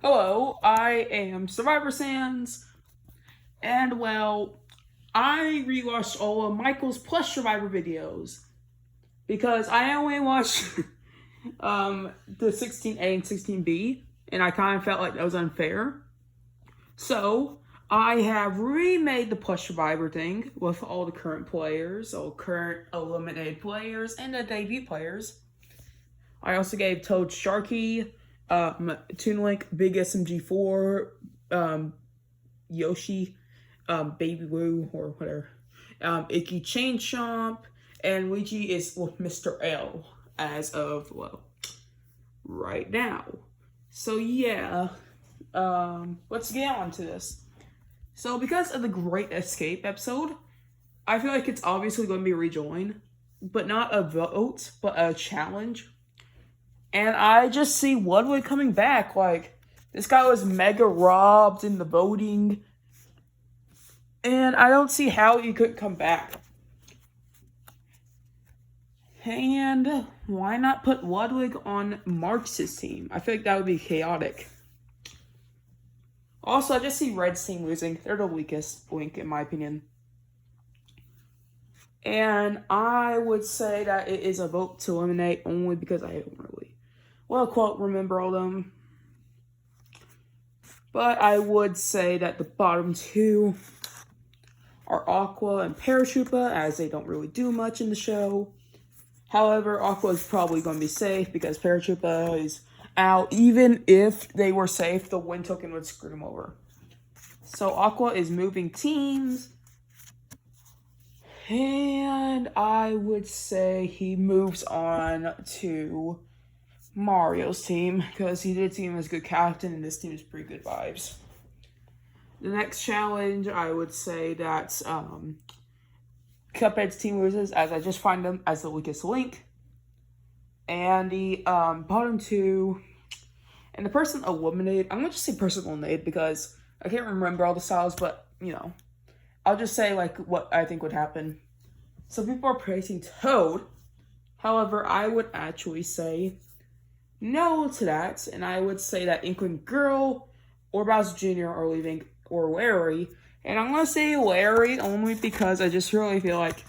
Hello, I am Survivor Sans, and well, I rewatched all of Michael's Plush Survivor videos because I only watched the 16A and 16B, and I kind of felt like that was unfair. So I have remade the Plush Survivor thing with all the current players, all current eliminated players, and the debut players. I also gave Toad Sharky, Toon Link, Big SMG4, Yoshi, Baby Woo, or whatever, Icky Chain Chomp, and Luigi is with Mr. L as of, well, right now. So yeah, let's get on to this. So because of the Great Escape episode, I feel like it's obviously going to be rejoin, but not a vote, but a challenge. And I just see Ludwig coming back. Like, this guy was mega robbed in the voting. And I don't see how he could come back. And why not put Ludwig on Marx's team? I feel like that would be chaotic. Also, I just see Red's team losing. They're the weakest link, in my opinion. And I would say that it is a vote to eliminate only because I don't really, well, quote, remember all them. But I would say that the bottom two are Aqua and Paratroopa, as they don't really do much in the show. However, Aqua is probably going to be safe because Paratroopa is out. Even if they were safe, the win token would screw them over. So Aqua is moving teams. And I would say he moves on to Mario's team because he did seem as good captain, and this team is pretty good vibes. The next challenge, I would say that Cuphead's team loses, as I just find them as the weakest link. And the bottom two, and the person eliminated, I'm going to just say person eliminated because I can't remember all the styles, but, you know, I'll just say, like, what I think would happen. So people are praising Toad. However, I would actually say no to that, and I would say that Inkling Girl or Bowser Jr. are leaving, or Larry. And I'm going to say Larry only because I just really feel like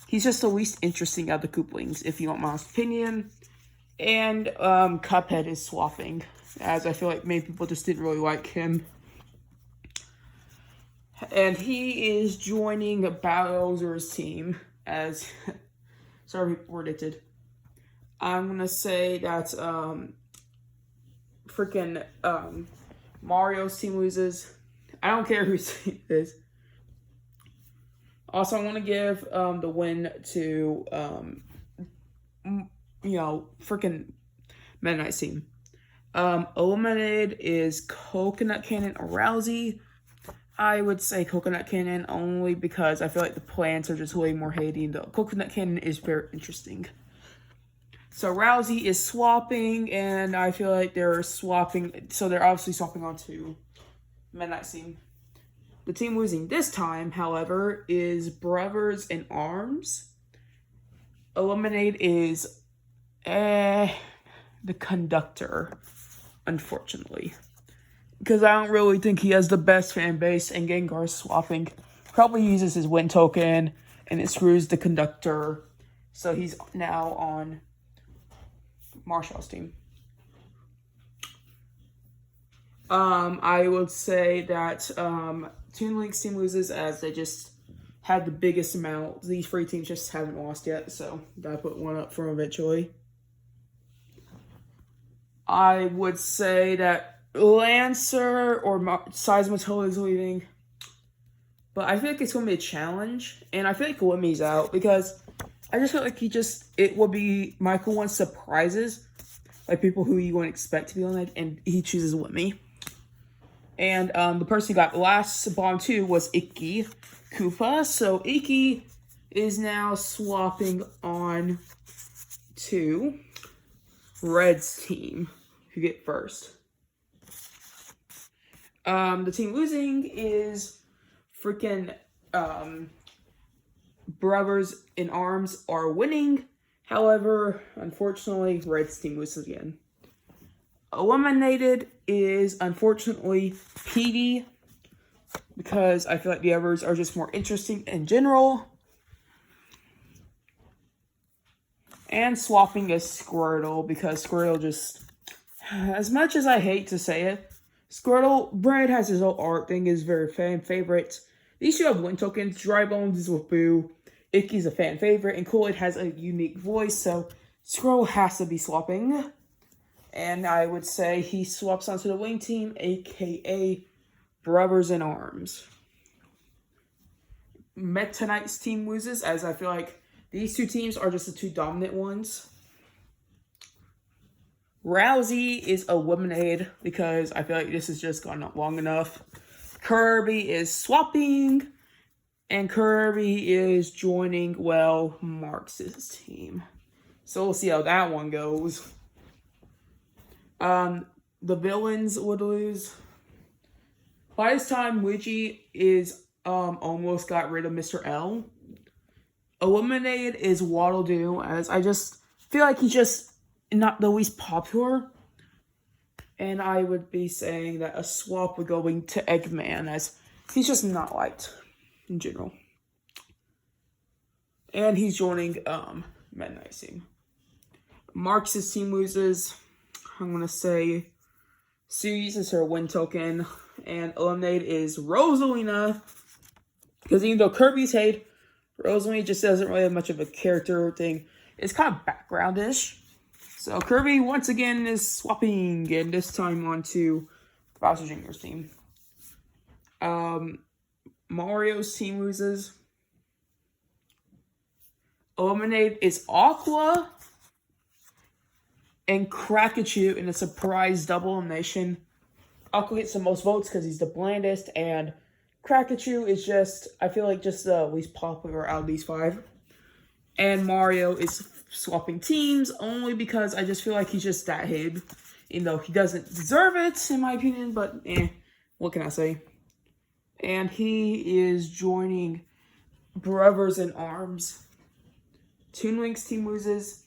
he's just the least interesting of the Kooplings, if you want my honest opinion. And Cuphead is swapping, as I feel like many people just didn't really like him. And he is joining Bowser's team as, sorry, predicted. I'm going to say that freaking Mario's team loses. I don't care whose team it is. Also, I want to give the win to, freaking Meta Knight's team. Eliminated is Coconut Cannon or Rousey. I would say Coconut Cannon only because I feel like the plants are just way more hating. The Coconut Cannon is very interesting. So Rousey is swapping, and I feel like they're swapping. So they're obviously swapping onto Midnight Team. The team losing this time, however, is Brothers in Arms. Eliminate is the Conductor, unfortunately. Because I don't really think he has the best fan base, and Gengar's swapping. Probably uses his win token, and it screws the Conductor. So he's now on Marshall's team. I would say that Toon Link's team loses as they just had the biggest amount. These three teams just haven't lost yet, so I put one up for them eventually. I would say that Lancer or Seismitoad is leaving. But I feel like it's going to be a challenge. And I feel like Wimmy's out because I just feel like it will be Michael wants surprises. Like people who you wouldn't expect to be on it. And he chooses Wimmy. And the person who got last bottom two was Icky Koopa. So Icky is now swapping on to Red's team. Who get first. The team losing is freaking Brothers in Arms are winning. However, unfortunately, Red's team loses again. Eliminated is, unfortunately, Petey, because I feel like the others are just more interesting in general. And swapping is Squirtle, because Squirtle just, as much as I hate to say it, Squirtle, Brad has his whole art thing, is very fan favorite. These two have win tokens. Dry Bones is with Boo. Icky's a fan favorite, and Kool-Aid has a unique voice, so Squirtle has to be swapping. And I would say he swaps onto the wing team, aka Brothers in Arms. Meta Knight's team loses, as I feel like these two teams are just the two dominant ones. Rousey is eliminated because I feel like this has just gone up long enough. Kirby is swapping, and Kirby is joining, well, Marx's team. So we'll see how that one goes. The villains would lose. By this time, Luigi is almost got rid of Mr. L. Eliminated is Waddle Doo, as I just feel like he's just not the least popular. And I would be saying that a swap would go to Eggman, as he's just not liked in general. And he's joining Midnight's team. Marx's team loses. I'm going to say Suze is her win token. And eliminated is Rosalina. Because even though Kirby's hate, Rosalina just doesn't really have much of a character thing. It's kind of background-ish. So Kirby, once again, is swapping. And this time onto Bowser Jr.'s team. Mario's team loses. Eliminated is Aqua and Krakachu in a surprise double elimination. Aqua gets the most votes because he's the blandest, and Krakachu is just, I feel like, just the least popular out of these five. And Mario is swapping teams only because I just feel like he's just that hid. Even though he doesn't deserve it, in my opinion, but what can I say? And he is joining Brothers in Arms. Toon Link's team loses.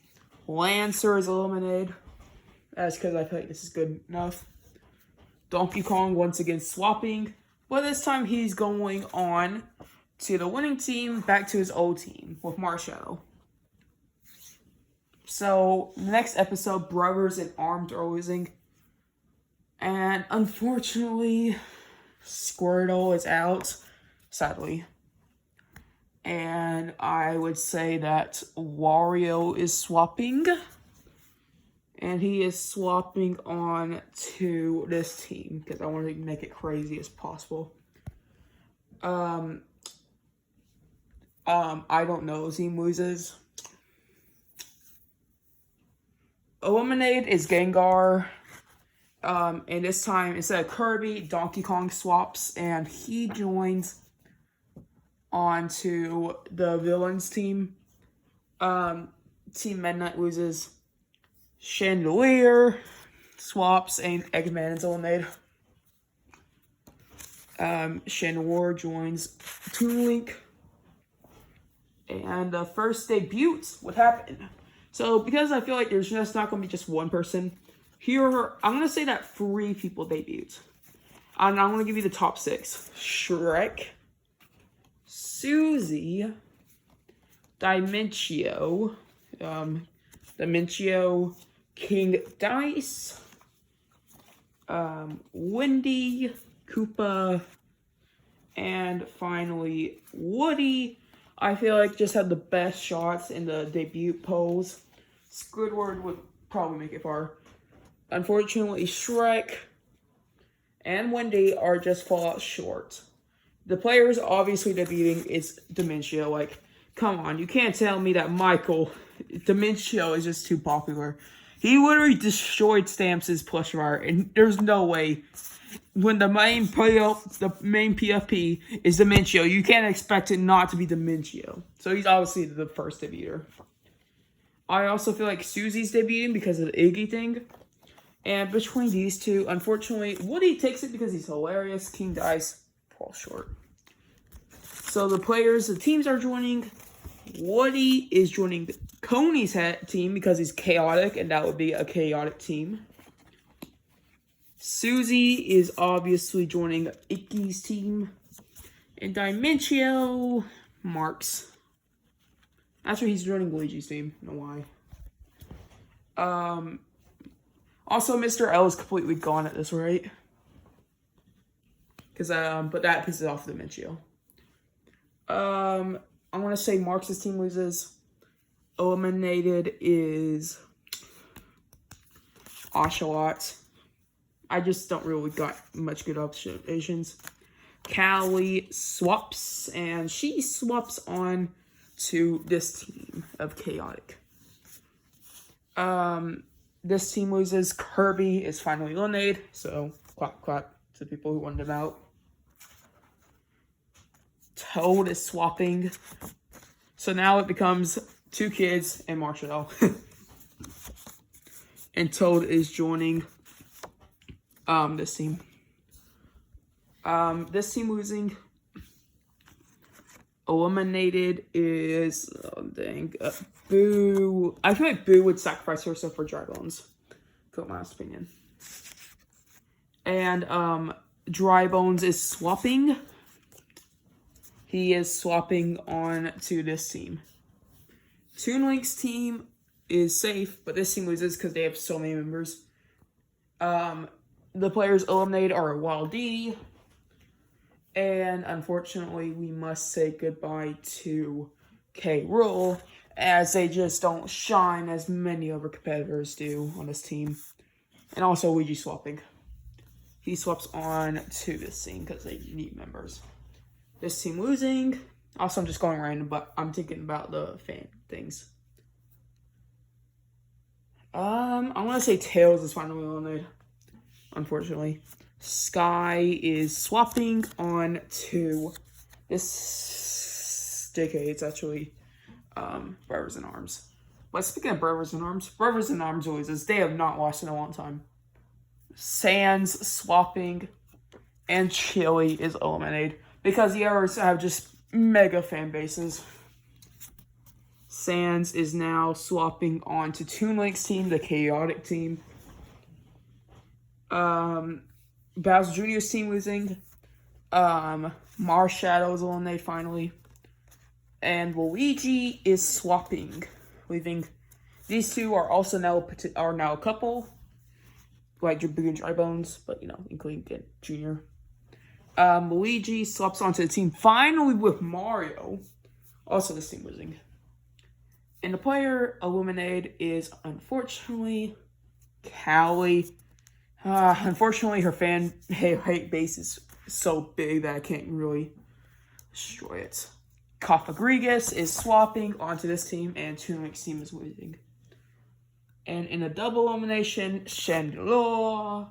Lancer is eliminated. That's because I feel like this is good enough. Donkey Kong once again swapping. But this time he's going on to the winning team, back to his old team with Marshadow. So, next episode, Brothers in Arms are losing. And unfortunately, Squirtle is out, sadly. And I would say that Wario is swapping. And he is swapping on to this team because I want to make it crazy as possible. I don't know. Team loses. Eliminated is Gengar. And this time, instead of Kirby, Donkey Kong swaps. And he joins onto the villains team. Team Midnight loses. Chandelier swaps and Eggman is eliminated. Chandelier joins Toon Link. And the first debut would happen. So because I feel like there's just not going to be just one person, here I'm going to say that 3 people debuted. And I'm going to give you the top 6. Shrek, Susie, Dimentio, King Dice, Wendy, Koopa, and finally Woody. I feel like just had the best shots in the debut polls. Squidward would probably make it far. Unfortunately, Shrek and Wendy are just fallout short. The players obviously debuting is Dimentio. Like, come on, you can't tell me that Dimentio is just too popular. He literally destroyed Stamps' plush art, and there's no way. When the main PFP is Dimentio, you can't expect it not to be Dimentio. So he's obviously the first debuter. I also feel like Susie's debuting because of the Iggy thing. And between these two, unfortunately, Woody takes it because he's hilarious. King Dice falls short. So the teams are joining. Woody is joining the Coney's team because he's chaotic, and that would be a chaotic team. Susie is obviously joining Icky's team. And Micheal, Marks. Actually, he's joining Luigi's team. I don't know why. Also, Mr. L is completely gone at this rate. But that pisses off the Micheal. I want to say Marks' team loses. Eliminated is Ocelot. I just don't really got much good observations. Callie swaps, and she swaps on to this team of Chaotic. This team loses. Kirby is finally eliminated, so clap clap to the people who wanted him out. Toad is swapping. So now it becomes 2 kids and Marshall. And Toad is joining this team. This team losing. Eliminated is Boo. I feel like Boo would sacrifice herself for Dry Bones. Got my honest opinion. And Dry Bones is swapping. He is swapping on to this team. Toon Link's team is safe, but this team loses because they have so many members. The players eliminated are Wild D. And unfortunately, we must say goodbye to K. Rool, as they just don't shine as many other competitors do on this team. And also Luigi swapping. He swaps on to this team because they need members. This team losing. Also, I'm just going random, but I'm thinking about the fan things. I want to say Tails is finally eliminated, unfortunately. Sky is swapping on to this JK. It's actually Brothers in Arms. But speaking of Brothers in Arms loses. They have not lost in a long time. Sans swapping, and Chili is eliminated because the others have just mega fan bases. Sans is now swapping on to Toon Link's team, the Chaotic team. Bowser Jr.'s team losing. Marshadow is eliminated finally. And Luigi is swapping, leaving. These two are also now a couple, like Boo and Dry Bones, but including Junior. Luigi swaps onto the team finally with Mario. Also, this team losing. And the player eliminated is unfortunately Callie. Unfortunately, her fan hate base is so big that I can't really destroy it. Kofagrigus is swapping onto this team, and Toon Link's team is losing. And in a double elimination, Chandelure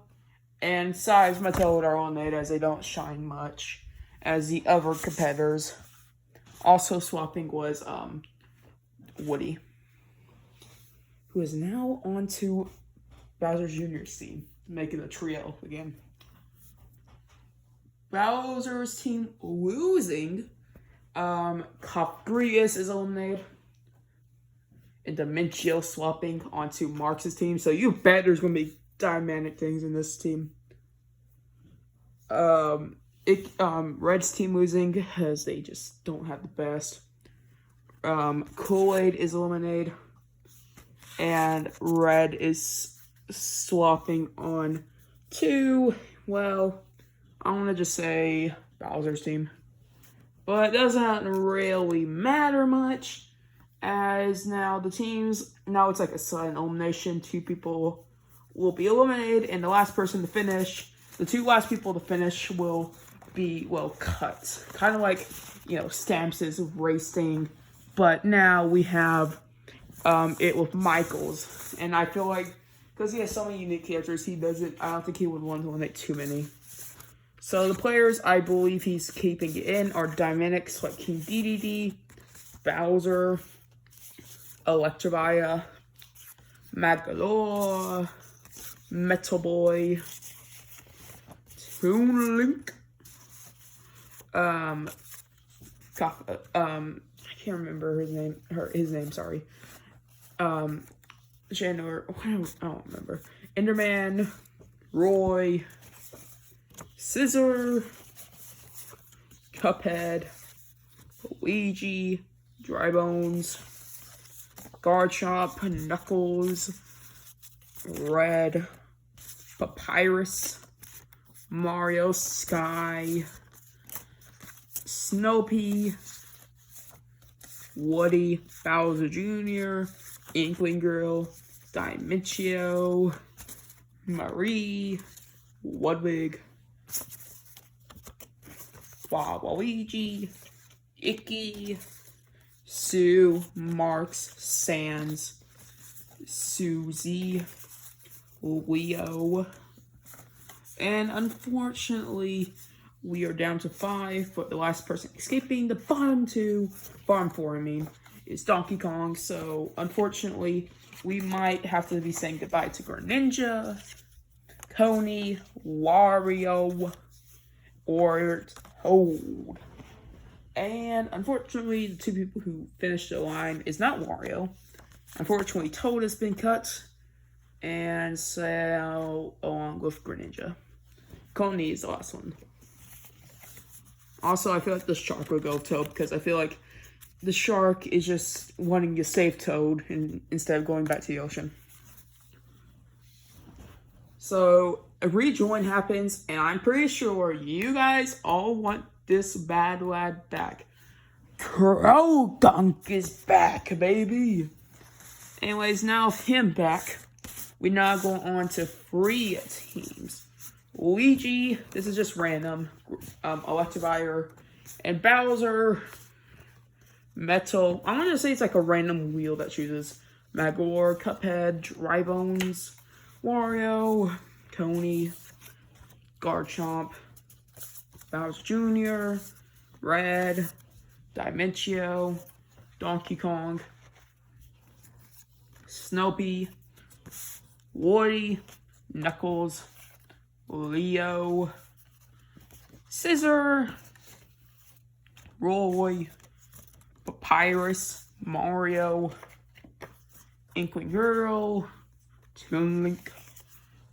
and Size Mattel are eliminated as they don't shine much as the other competitors. Also swapping was Woody, who is now on to Bowser Jr.'s team, making a trio again. Bowser's team losing. Kofagrigus is eliminated. And Micheal swapping onto Marks' team. So you bet there's going to be dynamic things in this team. Red's team losing because they just don't have the best. Kool-Aid is eliminated. And Red is swapping on to, well, I want to just say Bowser's team. But it doesn't really matter much, as now the teams, now it's like a sudden elimination. 2 people will be eliminated, and the last person to finish, the 2 last people to finish will be, well, cut. Kind of like, Stamps' race thing, but now we have it with Michael's. And I feel like, because he has so many unique characters, I don't think he would want to eliminate too many. So the players I believe he's keeping it in are Dynamics like King DDD, Bowser, Electrovia, Mad Galore, Metal Boy, Toon Link, I can't remember his name, sorry. Janor, I don't remember. Enderman, Roy, Scissor, Cuphead, Luigi, Dry Bones, Garchomp, Knuckles, Red, Papyrus, Mario, Sky, Snoopy, Woody, Bowser Jr., Inkling Girl, Dimencio, Marie, Ludwig, Waluigi, Icky, Sue, Marks, Sans, Susie, Leo, and unfortunately, we are down to 5, but the last person escaping the bottom 4, is Donkey Kong. So, unfortunately, we might have to be saying goodbye to Greninja, Coney, Wario, or Toad. And unfortunately, the 2 people who finished the line is not Wario. Unfortunately, Toad has been cut, and so along with Greninja. Coney is the last one. Also, I feel like the shark will go Toad because I feel like the shark is just wanting to save Toad instead of going back to the ocean. So, a rejoin happens, and I'm pretty sure you guys all want this bad lad back. Croagunk is back, baby! Anyways, now with him back, we now go on to 3 teams. Luigi, this is just random, Electivire, and Bowser, Metal. I'm gonna say it's like a random wheel that chooses Magor, Cuphead, Dry Bones, Wario, Coney, Garchomp, Bowser Jr., Red, Dimencio, Donkey Kong, Snoopy, Woody, Knuckles, Leo, Scissor, Roy, Papyrus, Mario, Inkling Girl, Toonlink,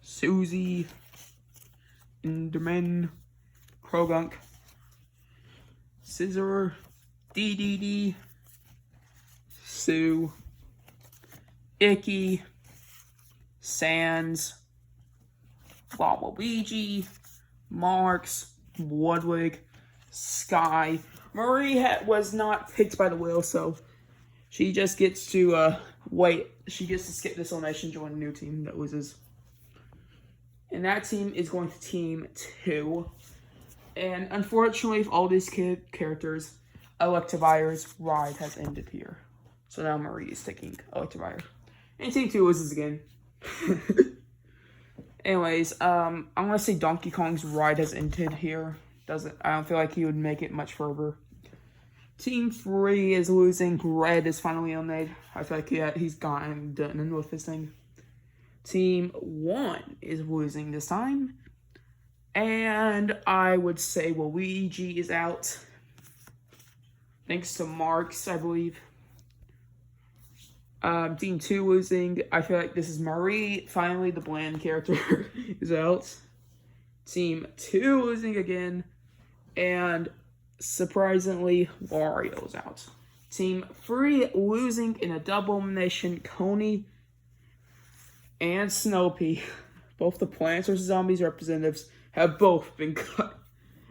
Susie, Enderman, Croagunk, Scissor, DDD, Sue, Icky, Sans, Waluigi, Marks, Ludwig, Sky. Marie was not picked by the wheel, so she just gets to wait. She gets to skip this elimination, join a new team that loses. And that team is going to Team 2. And unfortunately, for all these characters, Electivire's ride has ended here. So now Marie is taking Electivire. And Team 2 loses again. Anyways, I'm gonna say Donkey Kong's ride has ended here. I don't feel like he would make it much further. Team 3 is losing. Red is finally eliminated. I feel like he's done with this thing. Team 1 is losing this time. And I would say Luigi is out. Thanks to Marks, I believe. Team 2 losing. I feel like this is Marie. Finally, the bland character is out. Team 2 losing again. And surprisingly, Wario's out. Team 3 losing in a double elimination. Coney and Snoopy, both the Plants vs. Zombies representatives, have both been cut.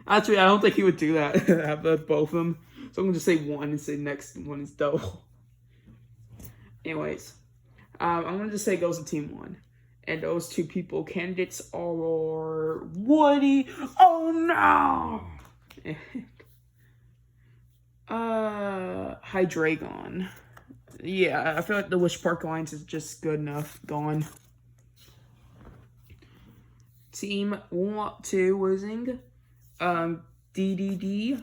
Actually, I don't think he would do that. Have both of them. So I'm going to say one and say next one is double. Anyways, I'm going to say it goes to Team 1. And those 2 people, candidates are Woody. Oh no! Hydreigon. Yeah, I feel like the Wish Park Alliance is just good enough. Gone. Team 2 losing. DDD.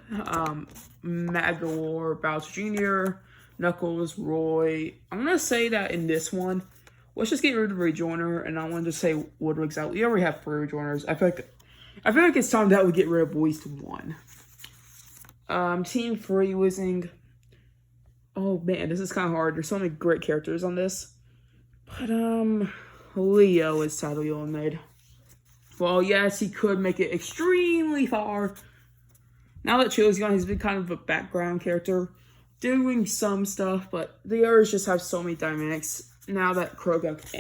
Magor, Bowser Jr., Knuckles, Roy. I'm going to say that in this one, let's just get rid of Rejoiner, and I wanted to say Woodwig's out. We already have 3 Rejoiners. I feel like it's time that we get rid of at least 1. Team 3 losing. Oh man, this is kind of hard. There's so many great characters on this. But Leo is sadly eliminated. Well, yes, he could make it extremely far. Now that Chill's gone, he's been kind of a background character, doing some stuff, but the others just have so many dynamics now that Krogunk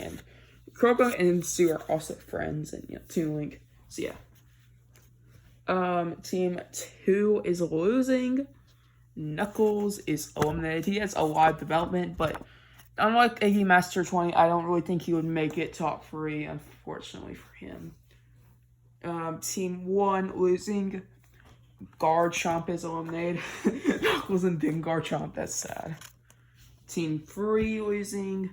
and Sue are also friends, and Toon Link. So yeah. Team 2 is losing. Knuckles is eliminated. He has a lot of development, but unlike Iggy Master 20, I don't really think he would make it top 3, unfortunately for him. Team 1 losing. Garchomp is eliminated. Knuckles and then Garchomp, that's sad. Team 3 losing.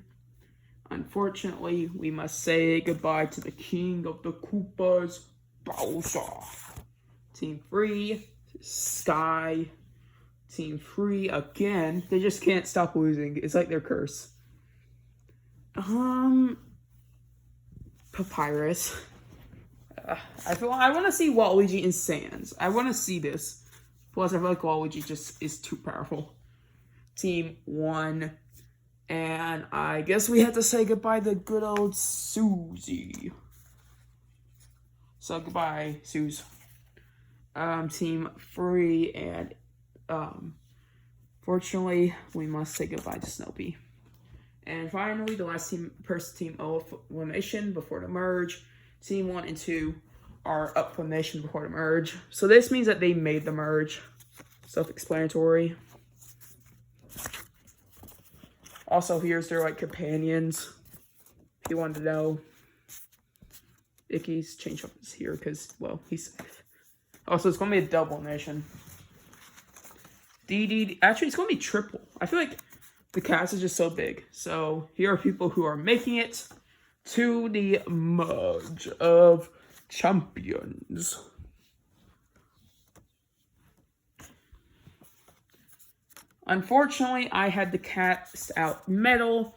Unfortunately, we must say goodbye to the king of the Koopas, Bowser. Team 3, Sky. Team 3 again. They just can't stop losing. It's like their curse. Papyrus. I want to see Waluigi and Sans. I want to see this. Plus, I feel like Waluigi just is too powerful. Team 1. And I guess we have to say goodbye to good old Susie. So goodbye, Suze. Team 3 and fortunately we must say goodbye to Snoopy. And finally, the last team elimination before the merge. Team 1 and 2 are up for elimination before the merge. So this means that they made the merge. Self-explanatory. Also, here's their companions. If you wanted to know. Icky's change up is here because, well, he's safe. Also, it's going to be a double elimination. Actually, it's going to be triple. I feel like the cast is just so big. So, here are people who are making it to the merge of champions. Unfortunately, I had to cast out Metal.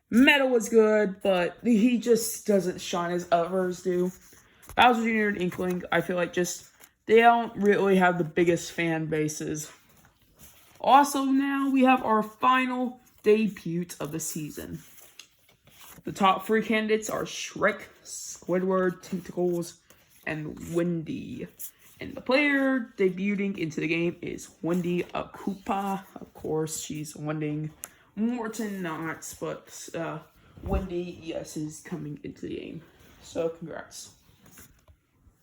Metal was good, but he just doesn't shine as others do. Bowser Jr. and Inkling, I feel like they don't really have the biggest fan bases. Also, now we have our final debut of the season. The top 3 candidates are Shrek, Squidward, Tentacles, and Wendy. And the player debuting into the game is Wendy Koopa. Of course, she's winning. Morton not, but Wendy, yes, is coming into the game. So, congrats.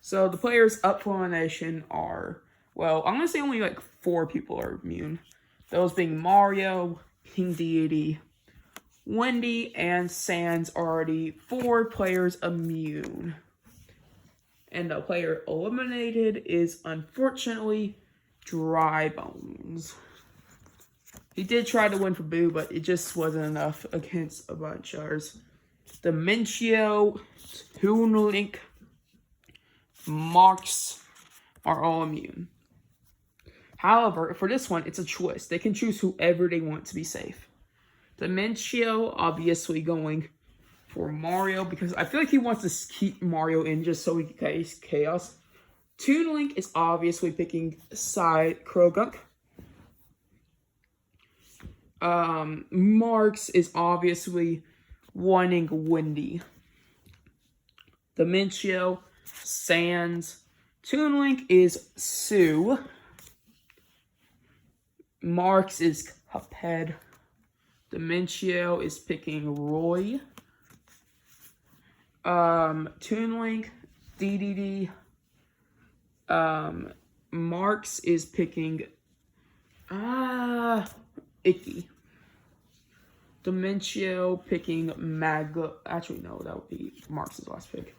So, the players up for elimination are, well, I'm going to say only 4 people are immune. Those being Mario, King Deity, Wendy, and Sans already 4 players immune. And the player eliminated is, unfortunately, Dry Bones. He did try to win for Boo, but it just wasn't enough against a bunch of others. Micheal, Toon Link, Marks are all immune. However, for this one, it's a choice. They can choose whoever they want to be safe. Micheal, obviously going for Mario, because I feel like he wants to keep Mario in just so he can case chaos. Toon Link is obviously picking side Krogunk. Marks is obviously wanting Wendy. Micheal, Sans. Toon Link is Sue. Marks is Cuphead. Micheal is picking Roy. Toon Link, DDD. Marks is picking Icky. Micheal picking actually no, that would be Marks' last pick.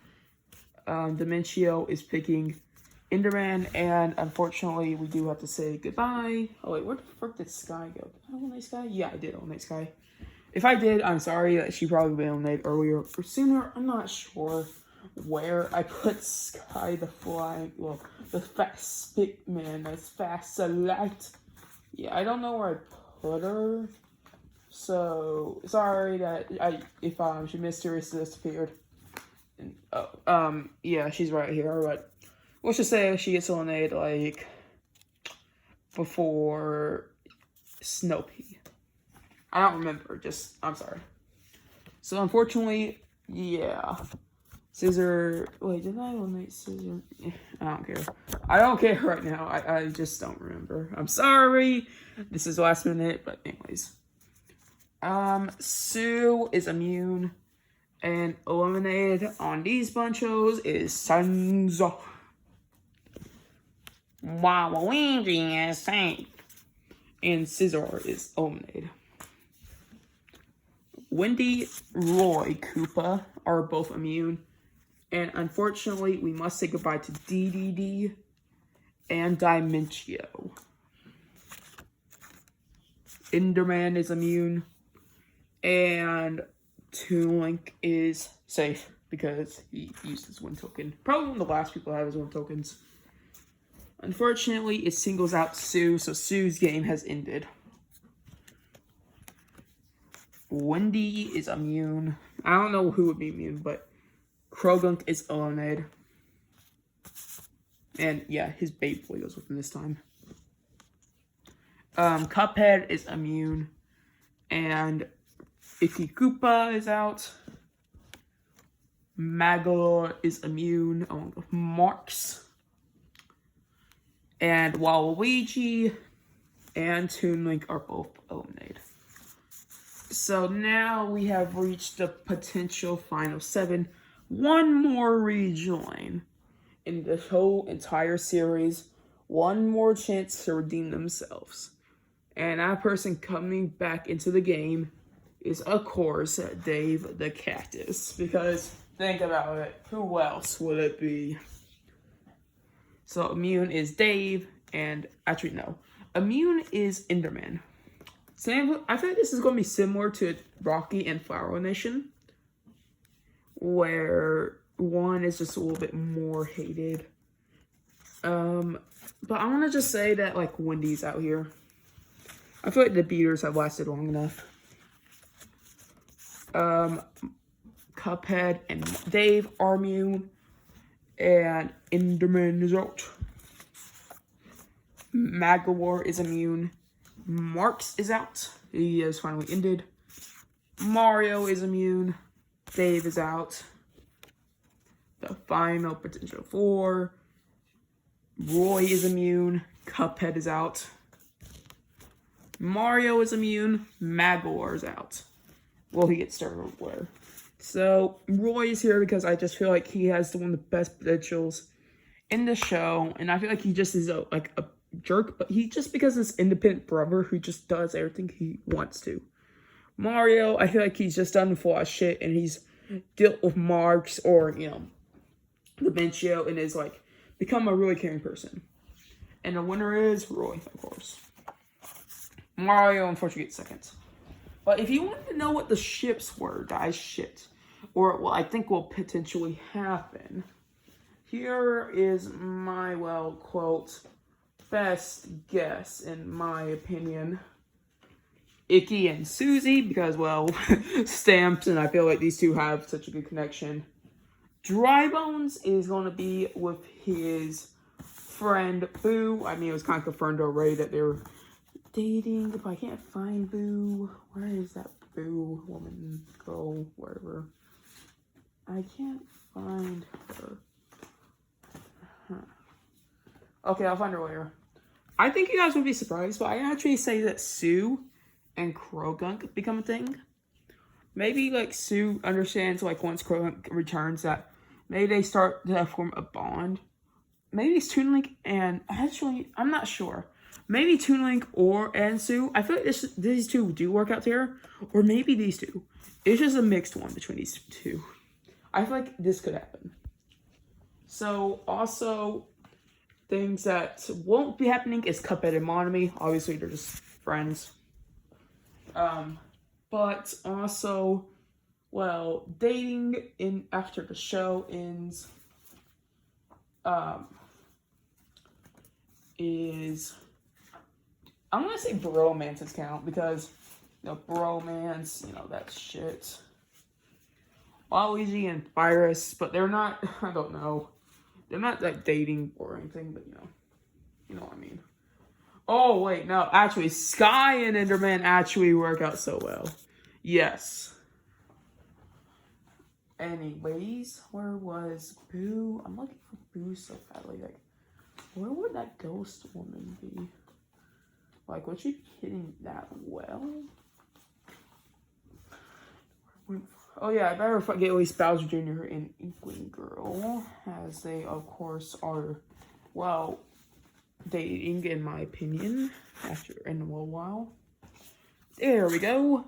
Micheal is picking Enderman, and unfortunately we do have to say goodbye. Oh wait, where the frick did Sky go? Did I eliminate Sky? Yeah, I did eliminate Sky. If I did, I'm sorry. She probably been eliminated earlier or sooner. I'm not sure where I put Sky the flying, well, the fast spit man, that's fast select. Yeah, I don't know where I put her. So sorry that if she mysteriously disappeared. And, yeah, she's right here, but let's just say she gets eliminated before Snoopy. I don't remember, I'm sorry. So unfortunately, yeah. Scissor. Wait, did I eliminate Scissor? I don't care. I don't care right now. I just don't remember. I'm sorry. This is last minute, but anyways. Sue is immune. And eliminated on these bunchos is Sansa. Waluigi is safe. And Scissor is eliminated. Wendy, Roy, Koopa are both immune. And unfortunately, we must say goodbye to DDD and Dimentio. Enderman is immune. And Toon Link is safe because he used his 1 token. Probably one of the last people to have his 1 tokens. Unfortunately, it singles out Sue, so Sue's game has ended. Wendy is immune. I don't know who would be immune, but Krogunk is eliminated. And yeah, his bait boy goes with him this time. Cuphead is immune. And Icky Koopa is out. Magolor is immune along with Marks. And Waluigi and Toon Link are both eliminated. So now we have reached the potential final 7. One more rejoin in this whole entire series. One more chance to redeem themselves. And that person coming back into the game is, of course, Dave the Cactus. Because, think about it, who else would it be? So, immune is Dave, and actually, no. Immune is Enderman. Same, I feel like this is going to be similar to Rocky and Flower Nation, where one is just a little bit more hated. But I want to just say that, like, Wendy's out here. I feel like the beaters have lasted long enough. Cuphead and Dave are immune. And Enderman is out. Magolor is immune. Marks is out. He has finally ended. Mario is immune. Dave is out. The final potential 4. Roy is immune. Cuphead is out. Mario is immune. Magolor is out. Well, he gets started where. So, Roy is here because I just feel like he has one of the best potentials in the show. And I feel like he just is a jerk. But he just because this independent brother who just does everything he wants to. Mario, I feel like he's just done full of shit. And he's dealt with Marks or, dementia. And is, become a really caring person. And the winner is Roy, of course. Mario, unfortunately, gets second. But if you want to know what the ships were, that I shipped, or what I think will potentially happen, here is my, quote, best guess, in my opinion. Icky and Susie, because, stamps, and I feel like these two have such a good connection. Dry Bones is going to be with his friend Boo. I mean, it was kind of confirmed already that they were dating. If I can't find Boo, where is that Boo woman, girl, wherever? I can't find her. Okay, I'll find her later. I think you guys would be surprised, but I actually say that Sue and Krogunk become a thing. Maybe Sue understands once Krogunk returns that maybe they start to form a bond. Maybe it's Toon Link and actually I'm not sure. Maybe Toon Link and Sue. I feel like these two do work out there. Or maybe these two. It's just a mixed one between these two. I feel like this could happen. So, also, things that won't be happening is Cuphead and Monomi. Obviously, they're just friends. But also, dating after the show ends is... I'm going to say bromances count because, bromance, that shit. Waluigi and Virus, but they're not, I don't know. They're not dating or anything, but you know what I mean. Oh, wait, no, actually, Sky and Enderman actually work out so well. Yes. Anyways, where was Boo? I'm looking for Boo so badly. Like, where would that ghost woman be? Like, was she hitting that well? Oh yeah, I better forget at least Bowser Jr. and Inkling Girl, as they of course are, well, dating in my opinion, after in a little while. There we go.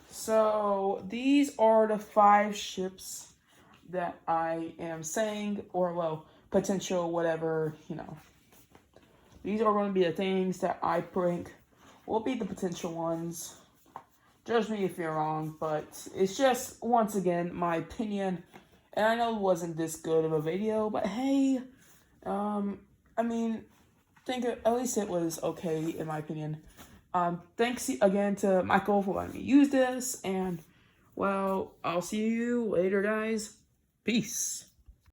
So these are the 5 ships that I am saying, or well, potential whatever, you know. These are going to be the things that I think will be the potential ones. Judge me if you're wrong, but it's just, once again, my opinion. And I know it wasn't this good of a video, but hey, I mean, at least it was okay, in my opinion. Thanks again to Michael for letting me use this, and, well, I'll see you later, guys. Peace.